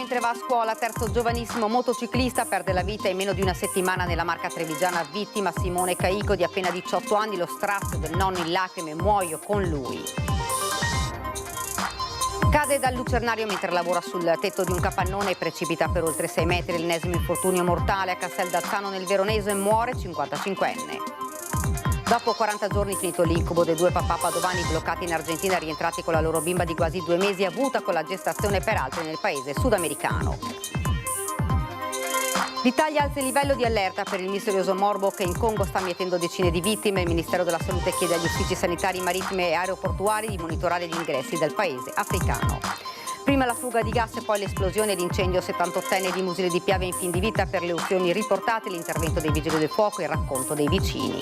mentre va a scuola. Terzo giovanissimo motociclista perde la vita in meno di una settimana nella Marca trevigiana. Vittima Simone Caico, di appena 18 anni. Lo strazio del nonno in lacrime, muoio con lui. Cade dal lucernario mentre lavora sul tetto di un capannone e precipita per oltre 6 metri. L'ennesimo infortunio mortale a Casteldazzano nel Veronese. Muore 55enne. Dopo 40 giorni, finito l'incubo dei due papà padovani bloccati in Argentina, rientrati con la loro bimba di quasi 2 mesi, avuta con la gestazione per altri nel paese sudamericano. L'Italia alza il livello di allerta per il misterioso morbo che in Congo sta mietendo decine di vittime. Il Ministero della Salute chiede agli uffici sanitari, marittimi e aeroportuali di monitorare gli ingressi del paese africano. Prima la fuga di gas e poi l'esplosione e l'incendio 78enne di Musile di Piave in fin di vita. Per le ustioni riportate, l'intervento dei vigili del fuoco e il racconto dei vicini.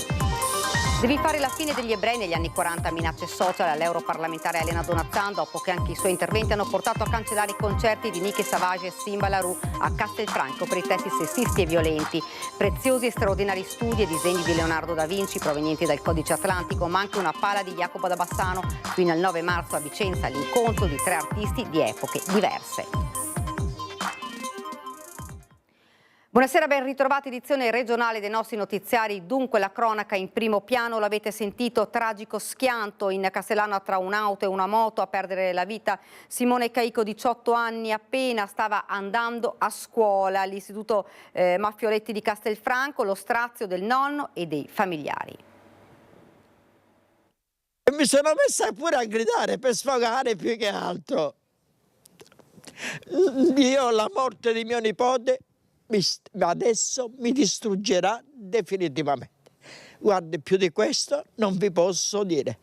Devi fare la fine degli ebrei negli anni 40, minacce social all'europarlamentare Elena Donazzan, dopo che anche i suoi interventi hanno portato a cancellare i concerti di Niki Savage e Simba Larue a Castelfranco per i testi sessisti e violenti. Preziosi e straordinari studi e disegni di Leonardo da Vinci provenienti dal Codice Atlantico, ma anche una pala di Jacopo da Bassano. Fino al 9 marzo a Vicenza l'incontro di 3 artisti di epoche diverse. Buonasera, ben ritrovati, edizione regionale dei nostri notiziari. Dunque la cronaca in primo piano, l'avete sentito, tragico schianto in Castellana tra un'auto e una moto, a perdere la vita Simone Caico, 18 anni appena, stava andando a scuola all'istituto Maffioletti di Castelfranco. Lo strazio del nonno e dei familiari. E mi sono messa pure a gridare per sfogare più che altro. Io, la morte di mio nipote, adesso mi distruggerà definitivamente. Guardi, più di questo non vi posso dire,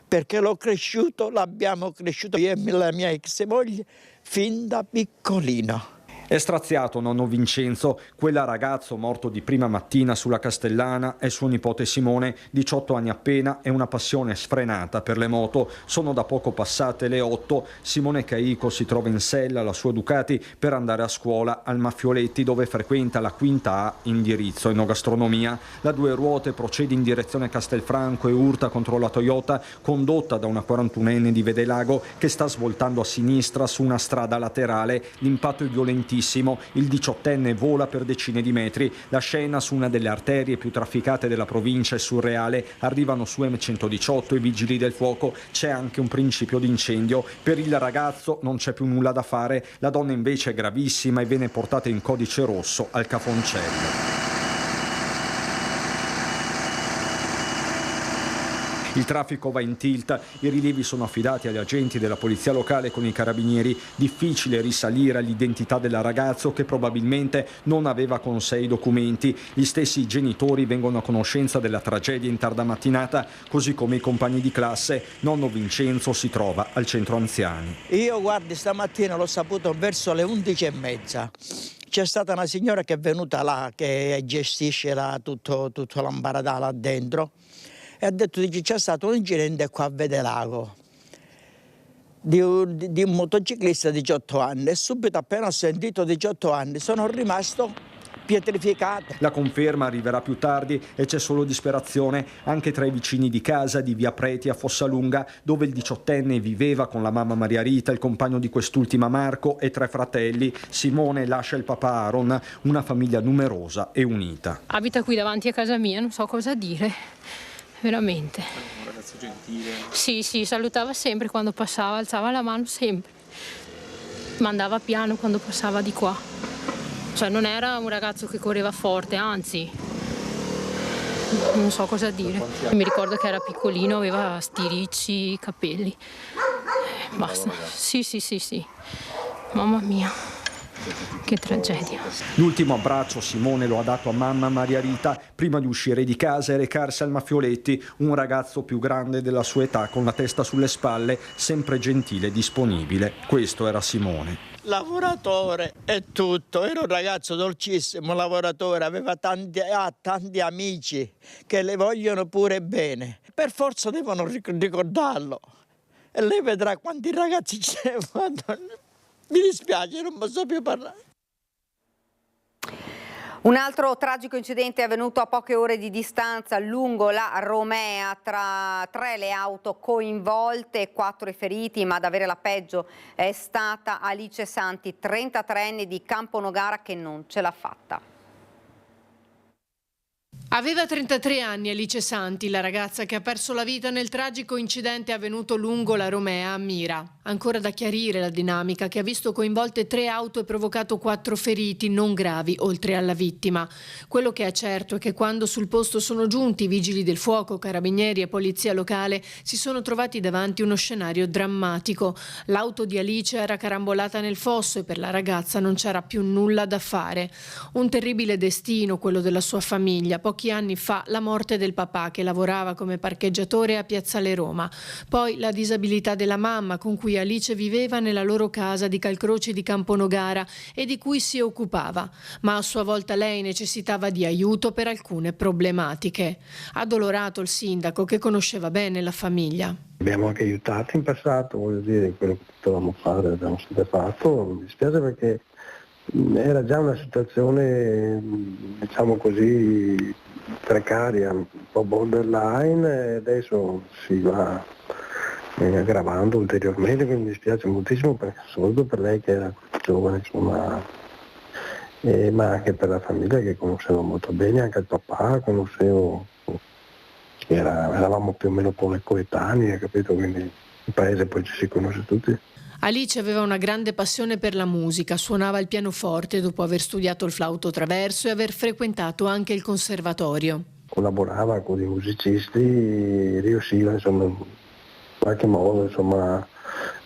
perché l'ho cresciuto, l'abbiamo cresciuto io e la mia ex moglie fin da piccolino. È straziato nonno Vincenzo, quella ragazzo morto di prima mattina sulla Castellana è suo nipote Simone, 18 anni appena, e una passione sfrenata per le moto. Sono da poco passate le 8, Simone Caico si trova in sella alla sua Ducati per andare a scuola al Maffioletti, dove frequenta la quinta A, indirizzo enogastronomia. La due ruote procede in direzione Castelfranco e urta contro la Toyota, condotta da una 41enne di Vedelago che sta svoltando a sinistra su una strada laterale. L'impatto è violentissimo. Il 18enne vola per decine di metri. La scena su una delle arterie più trafficate della provincia è surreale. Arrivano su M118 i vigili del fuoco. C'è anche un principio di incendio. Per il ragazzo non c'è più nulla da fare. La donna invece è gravissima e viene portata in codice rosso al Cafoncello. Il traffico va in tilt, i rilievi sono affidati agli agenti della polizia locale con i carabinieri. Difficile risalire all'identità del ragazzo, che probabilmente non aveva con sé i documenti. Gli stessi genitori vengono a conoscenza della tragedia in tarda mattinata, così come i compagni di classe. Nonno Vincenzo si trova al centro anziani. Io, guardi, stamattina l'ho saputo verso le 11:30. C'è stata una signora che è venuta là, che gestisce tutto l'ambaradà là dentro, e ha detto che c'è stato un incidente qua a Vedelago di un motociclista di 18 anni, e subito, appena ho sentito 18 anni, sono rimasto pietrificato. La conferma arriverà più tardi e c'è solo disperazione anche tra i vicini di casa di via Preti a Fossalunga, dove il 18enne viveva con la mamma Maria Rita, il compagno di quest'ultima Marco e 3 fratelli. Simone lascia il papà Aaron, una famiglia numerosa e unita. Abita qui davanti a casa mia, non so cosa dire. Veramente. Un ragazzo gentile. Sì, salutava sempre quando passava, alzava la mano sempre. Mandava piano quando passava di qua. Cioè non era un ragazzo che correva forte, anzi, non so cosa dire. Mi ricordo che era piccolino, aveva sti ricci, capelli. Basta. Sì. Mamma mia. Che tragedia. L'ultimo abbraccio Simone lo ha dato a mamma Maria Rita prima di uscire di casa e recarsi al Maffioletti, un ragazzo più grande della sua età, con la testa sulle spalle, sempre gentile e disponibile. Questo era Simone. Lavoratore è tutto, era un ragazzo dolcissimo, lavoratore, aveva tanti amici che le vogliono pure bene. Per forza devono ricordarlo. E lei vedrà quanti ragazzi c'è. Mi dispiace, non posso più parlare. Un altro tragico incidente è avvenuto a poche ore di distanza lungo la Romea, tra 3 le auto coinvolte, 4 i feriti, ma ad avere la peggio è stata Alice Santi, 33enne di Camponogara, che non ce l'ha fatta. Aveva 33 anni Alice Santi, la ragazza che ha perso la vita nel tragico incidente avvenuto lungo la Romea a Mira. Ancora da chiarire la dinamica che ha visto coinvolte 3 auto e provocato 4 feriti non gravi, oltre alla vittima. Quello che è certo è che quando sul posto sono giunti i vigili del fuoco, carabinieri e polizia locale, si sono trovati davanti uno scenario drammatico. L'auto di Alice era carambolata nel fosso e per la ragazza non c'era più nulla da fare. Un terribile destino, quello della sua famiglia. Pochi anni fa la morte del papà, che lavorava come parcheggiatore a Piazzale Roma. Poi la disabilità della mamma, con cui Alice viveva nella loro casa di Calcroci di Camponogara e di cui si occupava. Ma a sua volta lei necessitava di aiuto per alcune problematiche. Addolorato il sindaco, che conosceva bene la famiglia. Abbiamo anche aiutato in passato, voglio dire, quello che potevamo fare abbiamo sempre fatto. Mi dispiace perché era già una situazione, diciamo così, precaria, un po' borderline, e adesso si va aggravando ulteriormente, quindi mi dispiace moltissimo, soprattutto per lei che era giovane, insomma, ma anche per la famiglia che conoscevo molto bene, anche il papà conoscevo, eravamo più o meno coetanei, capito? Quindi il paese poi ci si conosce tutti. Alice aveva una grande passione per la musica, suonava il pianoforte dopo aver studiato il flauto traverso e aver frequentato anche il conservatorio. Collaborava con i musicisti, riusciva insomma in qualche modo insomma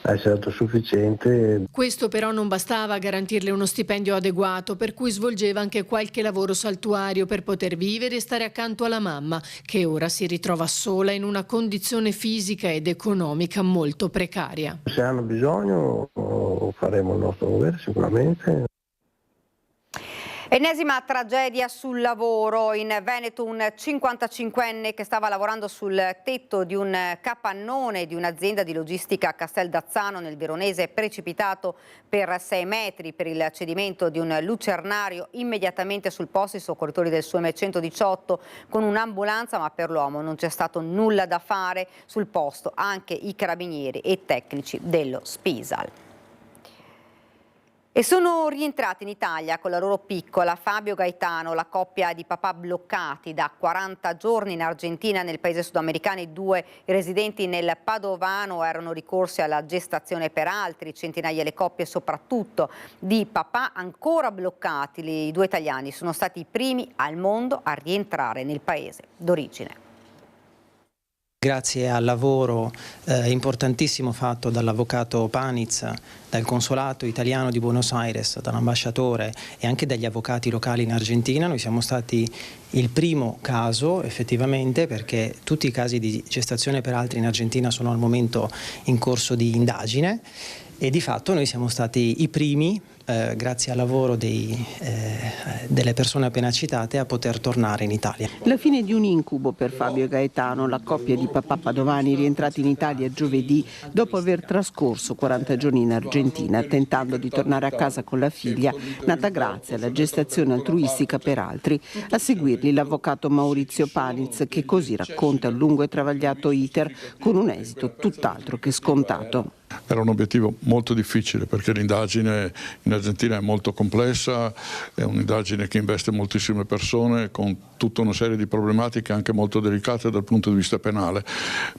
a essere autosufficiente. Questo però non bastava a garantirle uno stipendio adeguato, per cui svolgeva anche qualche lavoro saltuario per poter vivere e stare accanto alla mamma, che ora si ritrova sola in una condizione fisica ed economica molto precaria. Se hanno bisogno faremo il nostro dovere sicuramente. Ennesima tragedia sul lavoro. In Veneto un 55enne che stava lavorando sul tetto di un capannone di un'azienda di logistica a Casteldazzano nel Veronese è precipitato per 6 metri per il cedimento di un lucernario. Immediatamente sul posto i soccorritori del SUEM 118 con un'ambulanza, ma per l'uomo non c'è stato nulla da fare. Sul posto anche i carabinieri e i tecnici dello Spisal. E sono rientrati in Italia con la loro piccola. Fabio Gaetano, la coppia di papà bloccati da 40 giorni in Argentina, nel paese sudamericano. I 2 residenti nel Padovano erano ricorsi alla gestazione per altri, centinaia le coppie soprattutto di papà ancora bloccati. I 2 italiani sono stati i primi al mondo a rientrare nel paese d'origine. Grazie al lavoro importantissimo fatto dall'avvocato Paniz, dal consolato italiano di Buenos Aires, dall'ambasciatore e anche dagli avvocati locali in Argentina, noi siamo stati il primo caso effettivamente, perché tutti i casi di gestazione per altri in Argentina sono al momento in corso di indagine e di fatto noi siamo stati i primi, grazie al lavoro delle persone appena citate, a poter tornare in Italia. La fine di un incubo per Fabio e Gaetano, la coppia di papà padovani rientrati in Italia giovedì dopo aver trascorso 40 giorni in Argentina, tentando di tornare a casa con la figlia, nata grazie alla gestazione altruistica per altri. A seguirli l'avvocato Maurizio Paniz, che così racconta il lungo e travagliato iter con un esito tutt'altro che scontato. Era un obiettivo molto difficile perché l'indagine in Argentina è molto complessa, è un'indagine che investe moltissime persone con tutta una serie di problematiche anche molto delicate dal punto di vista penale,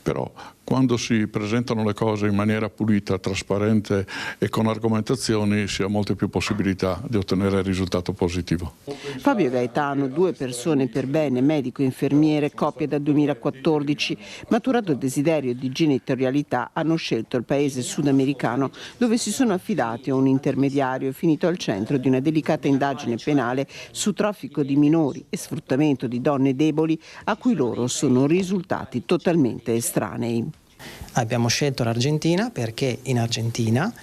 però quando si presentano le cose in maniera pulita, trasparente e con argomentazioni si ha molte più possibilità di ottenere il risultato positivo. Fabio e Gaetano, 2 persone per bene, medico e infermiere, coppia da 2014, maturato il desiderio di genitorialità, hanno scelto il paese sudamericano dove si sono affidati a un intermediario finito al centro di una delicata indagine penale su traffico di minori e sfruttamento di donne deboli a cui loro sono risultati totalmente estranei. Abbiamo scelto l'Argentina perché in Argentina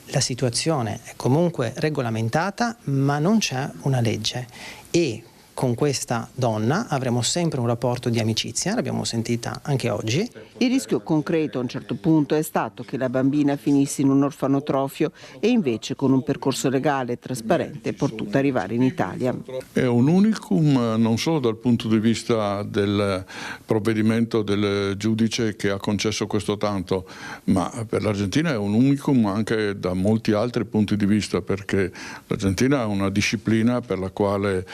la situazione è comunque regolamentata, ma non c'è una legge e con questa donna avremo sempre un rapporto di amicizia, l'abbiamo sentita anche oggi. Il rischio concreto a un certo punto è stato che la bambina finisse in un orfanotrofio e invece con un percorso legale e trasparente è potuta arrivare in Italia. È un unicum non solo dal punto di vista del provvedimento del giudice che ha concesso questo tanto, ma per l'Argentina è un unicum anche da molti altri punti di vista, perché l'Argentina ha una disciplina per la quale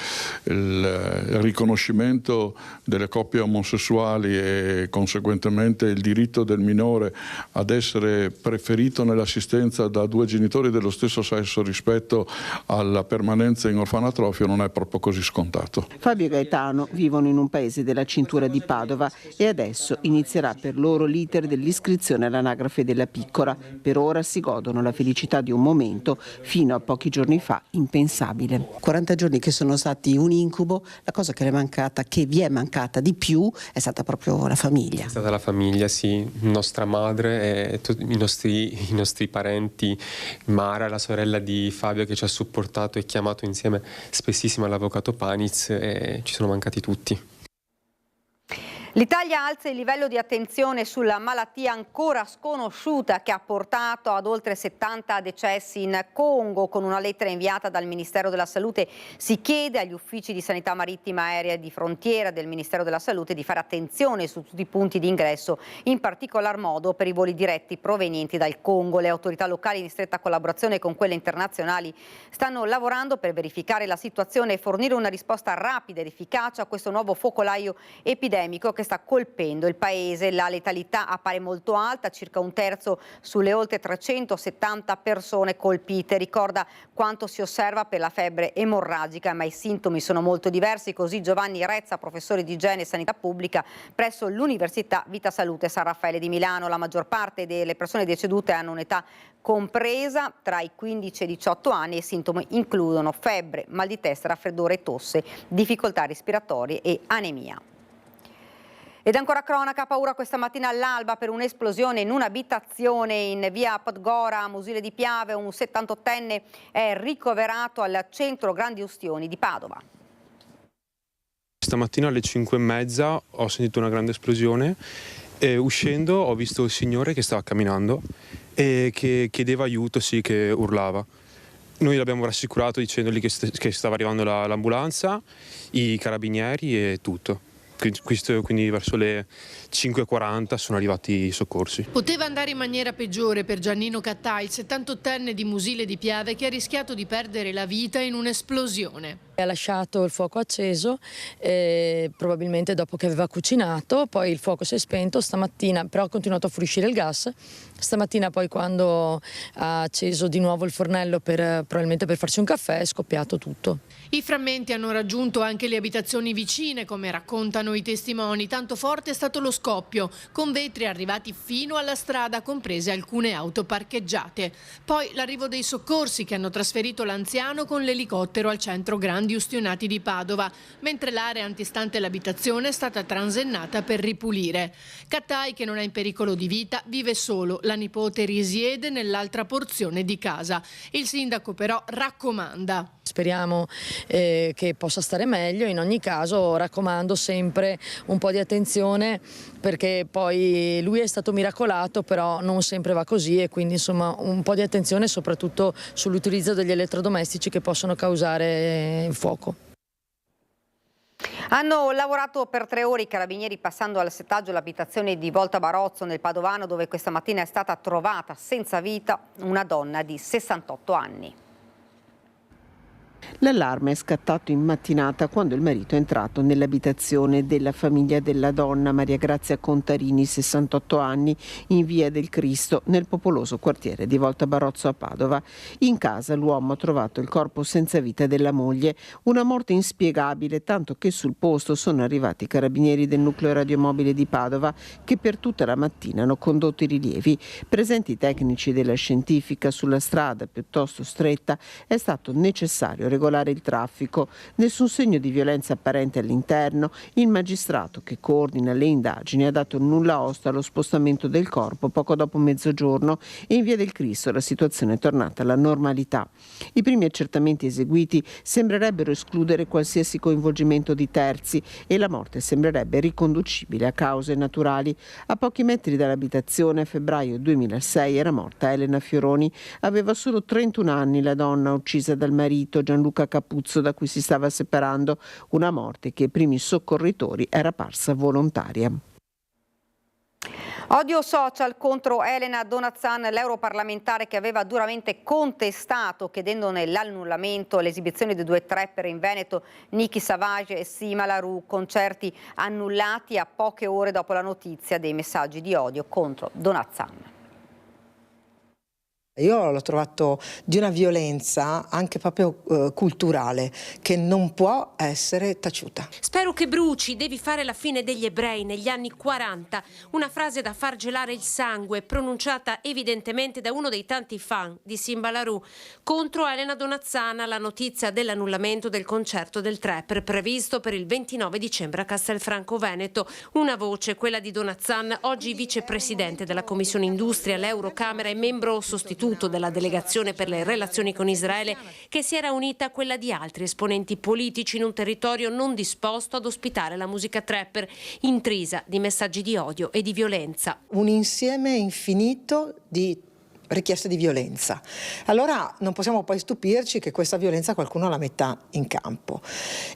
il riconoscimento delle coppie omosessuali e conseguentemente il diritto del minore ad essere preferito nell'assistenza da due genitori dello stesso sesso rispetto alla permanenza in orfanatrofio non è proprio così scontato. Fabio e Gaetano vivono in un paese della cintura di Padova e adesso inizierà per loro l'iter dell'iscrizione all'anagrafe della piccola. Per ora si godono la felicità di un momento fino a pochi giorni fa impensabile. 40 giorni che sono stati un incubo, la cosa che vi è mancata di più è stata proprio la famiglia. È stata la famiglia, sì, nostra madre e tutti i nostri parenti, Mara, la sorella di Fabio che ci ha supportato e chiamato insieme spessissimo all'avvocato Paniz, e ci sono mancati tutti. L'Italia alza il livello di attenzione sulla malattia ancora sconosciuta che ha portato ad oltre 70 decessi in Congo. Con una lettera inviata dal Ministero della Salute si chiede agli uffici di sanità marittima aerea e di frontiera del Ministero della Salute di fare attenzione su tutti i punti di ingresso, in particolar modo per i voli diretti provenienti dal Congo. Le autorità locali, in stretta collaborazione con quelle internazionali, stanno lavorando per verificare la situazione e fornire una risposta rapida ed efficace a questo nuovo focolaio epidemico che sta colpendo il paese. La letalità appare molto alta, circa un terzo sulle oltre 370 persone colpite. Ricorda quanto si osserva per la febbre emorragica, ma i sintomi sono molto diversi. Così Giovanni Rezza, professore di igiene e sanità pubblica presso l'Università Vita Salute San Raffaele di Milano. La maggior parte delle persone decedute hanno un'età compresa tra i 15 e i 18 anni e i sintomi includono febbre, mal di testa, raffreddore e tosse, difficoltà respiratorie e anemia. Ed ancora cronaca, paura questa mattina all'alba per un'esplosione in un'abitazione in via Podgora a Musile di Piave. Un 78enne è ricoverato al centro Grandi Ustioni di Padova. Stamattina alle 5:30 ho sentito una grande esplosione e uscendo ho visto il signore che stava camminando e che chiedeva aiuto, sì, che urlava. Noi l'abbiamo rassicurato dicendogli che stava arrivando l'ambulanza, i carabinieri e tutto. Quindi verso le 5:40 sono arrivati i soccorsi. Poteva andare in maniera peggiore per Giannino Cattà, il 78enne di Musile di Piave che ha rischiato di perdere la vita in un'esplosione. Ha lasciato il fuoco acceso, probabilmente dopo che aveva cucinato, poi il fuoco si è spento stamattina, però ha continuato a fuoriuscire il gas. Stamattina poi quando ha acceso di nuovo il fornello probabilmente per farsi un caffè è scoppiato tutto. I frammenti hanno raggiunto anche le abitazioni vicine, come raccontano i testimoni. Tanto forte è stato lo scoppio, con vetri arrivati fino alla strada, comprese alcune auto parcheggiate. Poi l'arrivo dei soccorsi che hanno trasferito l'anziano con l'elicottero al centro Grandi Ustionati di Padova, mentre l'area antistante l'abitazione è stata transennata per ripulire. Cattai, che non è in pericolo di vita, vive solo. La nipote risiede nell'altra porzione di casa. Il sindaco però raccomanda. Speriamo che possa stare meglio, in ogni caso raccomando sempre un po' di attenzione perché poi lui è stato miracolato, però non sempre va così e quindi insomma un po' di attenzione soprattutto sull'utilizzo degli elettrodomestici che possono causare il fuoco. Hanno lavorato per 3 ore i carabinieri passando al settaggio l'abitazione di Volta Barozzo nel Padovano, dove questa mattina è stata trovata senza vita una donna di 68 anni. L'allarme è scattato in mattinata quando il marito è entrato nell'abitazione della famiglia della donna, Maria Grazia Contarini, 68 anni, in via del Cristo, nel popoloso quartiere di Volta Barozzo a Padova. In casa l'uomo ha trovato il corpo senza vita della moglie, una morte inspiegabile, tanto che sul posto sono arrivati i carabinieri del nucleo radiomobile di Padova che per tutta la mattina hanno condotto i rilievi. Presenti i tecnici della scientifica, sulla strada piuttosto stretta è stato necessario regolare il traffico. Nessun segno di violenza apparente all'interno. Il magistrato che coordina le indagini ha dato nulla osta allo spostamento del corpo poco dopo mezzogiorno e in via del Cristo la situazione è tornata alla normalità. I primi accertamenti eseguiti sembrerebbero escludere qualsiasi coinvolgimento di terzi e la morte sembrerebbe riconducibile a cause naturali. A pochi metri dall'abitazione, a febbraio 2006, era morta Elena Fioroni. Aveva solo 31 anni la donna uccisa dal marito Gianluca Capuzzo, da cui si stava separando, una morte che ai primi soccorritori era parsa volontaria. Odio social contro Elena Donazzan, l'europarlamentare che aveva duramente contestato, chiedendone l'annullamento, l'esibizione di due trapper in Veneto, Niki Savage e Sima Larue, concerti annullati a poche ore dopo la notizia dei messaggi di odio contro Donazzan. Io l'ho trovato di una violenza anche proprio culturale che non può essere taciuta. Spero che bruci, devi fare la fine degli ebrei negli anni 40. Una frase da far gelare il sangue, pronunciata evidentemente da uno dei tanti fan di Sima Larue. Contro Elena Donazzan la notizia dell'annullamento del concerto del trapper previsto per il 29 dicembre a Castelfranco Veneto. Una voce, quella di Donazzan, oggi vicepresidente della Commissione Industria, l'Eurocamera e membro sostituto della delegazione per le relazioni con Israele, che si era unita a quella di altri esponenti politici in un territorio non disposto ad ospitare la musica trapper, intrisa di messaggi di odio e di violenza. Un insieme infinito di richieste di violenza. Allora non possiamo poi stupirci che questa violenza qualcuno la metta in campo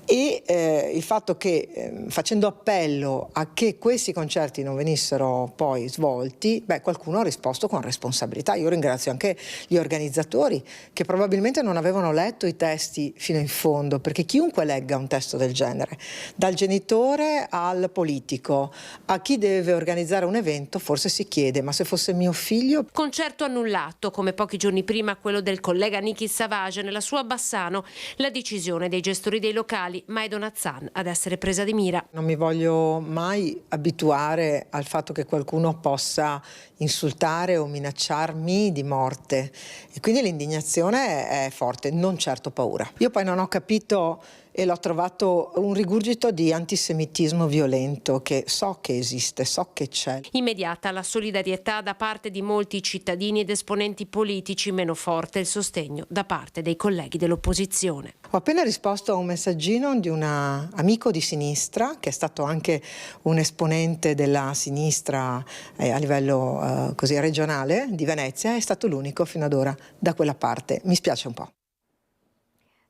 e il fatto che facendo appello a che questi concerti non venissero poi svolti, qualcuno ha risposto con responsabilità. Io ringrazio anche gli organizzatori che probabilmente non avevano letto i testi fino in fondo, perché chiunque legga un testo del genere, dal genitore al politico, a chi deve organizzare un evento, forse si chiede: ma se fosse mio figlio? Concerto annullato, come pochi giorni prima quello del collega Niki Savage nella sua Bassano. La decisione dei gestori dei locali, ma è Donazzan ad essere presa di mira. Non mi voglio mai abituare al fatto che qualcuno possa insultare o minacciarmi di morte e quindi l'indignazione è forte, non certo paura. Io poi non ho capito e l'ho trovato un rigurgito di antisemitismo violento che so che esiste, so che c'è. Immediata la solidarietà da parte di molti cittadini ed esponenti politici, meno forte il sostegno da parte dei colleghi dell'opposizione. Ho appena risposto a un messaggino di un amico di sinistra che è stato anche un esponente della sinistra a livello così regionale di Venezia, è stato l'unico fino ad ora da quella parte. Mi spiace un po'.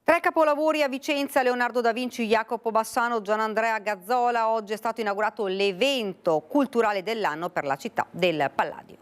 3 capolavori a Vicenza, Leonardo da Vinci, Jacopo Bassano, Gianandrea Gazzola. Oggi è stato inaugurato l'evento culturale dell'anno per la città del Palladio.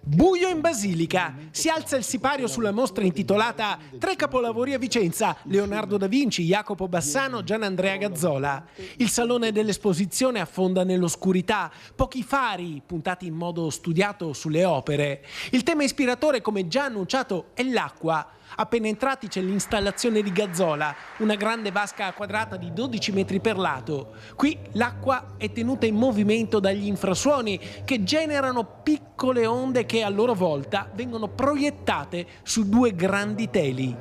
Buio in Basilica. Si alza il sipario sulla mostra intitolata 3 capolavori a Vicenza, Leonardo da Vinci, Jacopo Bassano, Gianandrea Gazzola. Il salone dell'esposizione affonda nell'oscurità, pochi fari puntati in modo studiato sulle opere. Il tema ispiratore, come già annunciato, è l'acqua. Appena entrati c'è l'installazione di Gazzola, una grande vasca quadrata di 12 metri per lato. Qui l'acqua è tenuta in movimento dagli infrasuoni che generano piccole onde che a loro volta vengono proiettate su 2 grandi teli.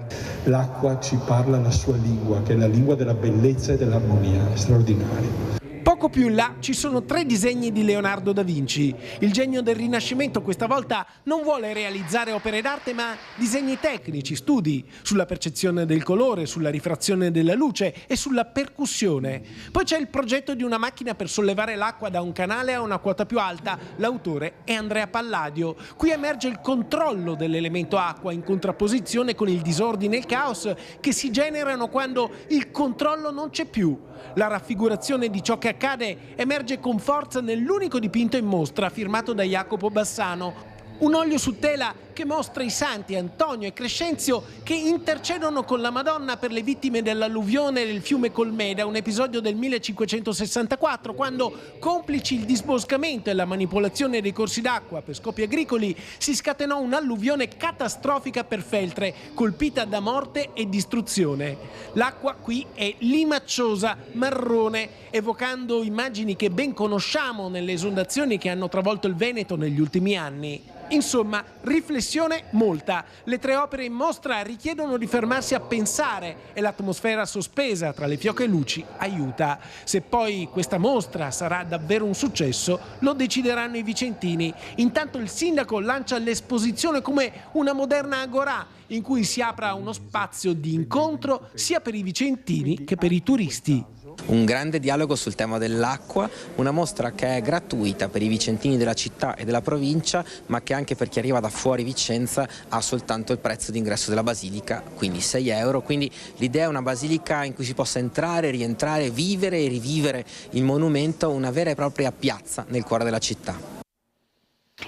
L'acqua ci parla la sua lingua, che è la lingua della bellezza e dell'armonia, è straordinario. Poco più in là ci sono 3 disegni di Leonardo da Vinci. Il genio del Rinascimento questa volta non vuole realizzare opere d'arte ma disegni tecnici, studi sulla percezione del colore, sulla rifrazione della luce e sulla percussione. Poi c'è il progetto di una macchina per sollevare l'acqua da un canale a una quota più alta. L'autore è Andrea Palladio. Qui emerge il controllo dell'elemento acqua in contrapposizione con il disordine e il caos che si generano quando il controllo non c'è più. La raffigurazione di ciò che accade emerge con forza nell'unico dipinto in mostra firmato da Jacopo Bassano. Un olio su tela che mostra i santi Antonio e Crescenzio che intercedono con la Madonna per le vittime dell'alluvione del fiume Colmeda, un episodio del 1564, quando, complici il disboscamento e la manipolazione dei corsi d'acqua per scopi agricoli, si scatenò un'alluvione catastrofica per Feltre, colpita da morte e distruzione. L'acqua qui è limacciosa, marrone, evocando immagini che ben conosciamo nelle esondazioni che hanno travolto il Veneto negli ultimi anni. Insomma, riflessione Impressione molta. Le 3 opere in mostra richiedono di fermarsi a pensare e l'atmosfera sospesa tra le fioche luci aiuta. Se poi questa mostra sarà davvero un successo lo decideranno i vicentini. Intanto il sindaco lancia l'esposizione come una moderna agorà in cui si apra uno spazio di incontro sia per i vicentini che per i turisti. Un grande dialogo sul tema dell'acqua, una mostra che è gratuita per i vicentini della città e della provincia, ma che anche per chi arriva da fuori Vicenza ha soltanto il prezzo d'ingresso della basilica, quindi 6 euro. Quindi l'idea è una basilica in cui si possa entrare, rientrare, vivere e rivivere il monumento, una vera e propria piazza nel cuore della città.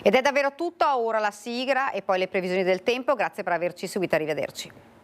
Ed è davvero tutto, ora la sigla e poi le previsioni del tempo. Grazie per averci seguito, arrivederci.